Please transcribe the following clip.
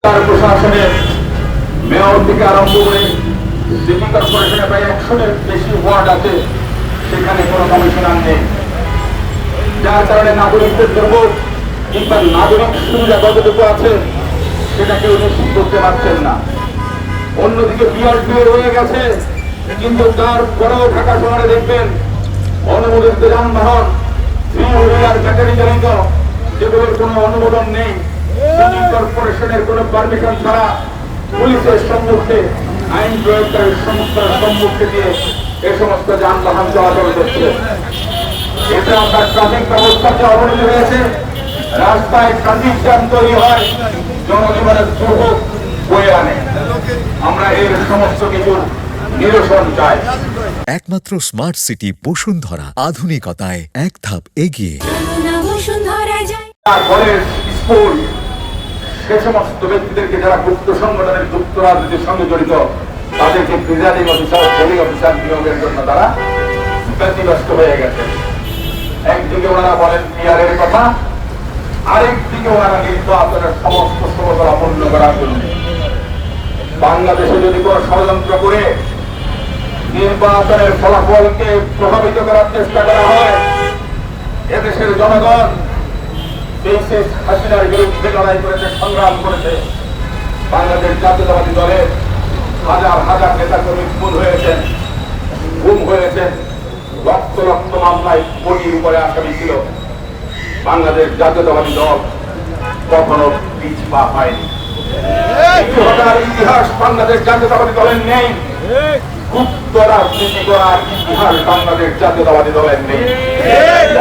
প্রশাসনের মেয়র থেকে আরম্ভ করে সিটি কর্পোরেশনে প্রায় 100-এর বেশি ওয়ার্ড আছে, সেখানে কোনো কমিশনার নেই, যার কারণে নাগরিকদের জন্য কিংবা নাগরিক সুবিধা কতটুকু আছে সেটা কেউ নিশ্চিত করতে পারছেন না। অন্যদিকে বিআরটিও রয়ে গেছে, কিন্তু তারপরেও ঢাকা শহরে দেখবেন অনুমোদিত যানবাহন 3-হুইলার ব্যাটারি চালিত যেগুলোর কোনো অনুমোদন নেই, সিটি কর্পোরেশনের কোনো পারমিশন ছাড়া পুলিশের সম্মুখে, আইন প্রয়োগকারী সংস্থার সম্মুখে দিয়ে এ সমস্ত যানবাহন চলাচল করছে। এতে আপনার ট্রাফিক ব্যবস্থাকে অবনতি হয়েছে, রাস্তায় ট্রাফিক জ্যাম তৈরি হয়, জনজীবনের দুর্ভোগ বয়ে আনে। আমরা এর সমস্ত কিছু নিরসন চাই। একমাত্র স্মার্ট সিটি বসুন্ধরা, আধুনিকতায় এক ধাপ এগিয়ে। কলেজ, স্কুল, সে সমস্ত ব্যক্তিদেরকে যারা গুপ্ত সংগঠনের গুপ্ত রাজনীতির সঙ্গে জড়িত তাদেরকে প্রিজাইডিং অফিসার, পোলিং অফিসার নিয়োগের জন্য তারা ব্যতিব্যস্ত হয়ে গেছে। একদিকে ওনারা বলেন পিআরের কথা, আরেকদিকে ওনারা নির্বাচনের সমস্ত সমতলা পূর্ণ করার জন্য। বাংলাদেশে যদি কোনো ষড়যন্ত্র করে নির্বাচনের ফলাফলকে প্রভাবিত করার চেষ্টা করা হয়, এদেশের জনগণ হাসিনার বিরুদ্ধে লড়াই করেছে, সংগ্রাম করেছে। বাংলাদেশ জাতীয়তাবাদী দলের হাজার হাজার নেতা কর্মী খুন হয়েছেন, গুম হয়েছেন, লক্ষ লক্ষ মামলায় কোটির উপরে আসামি ছিল। বাংলাদেশ জাতীয়তাবাদী দল কখনো পিছপা হয়নি। ইতিহাস বাংলাদেশ জাতীয়তাবাদী দলের নেই, গুপ্ত রাজনীতি করার ইতিহাস বাংলাদেশ জাতীয়তাবাদী দলের নেই।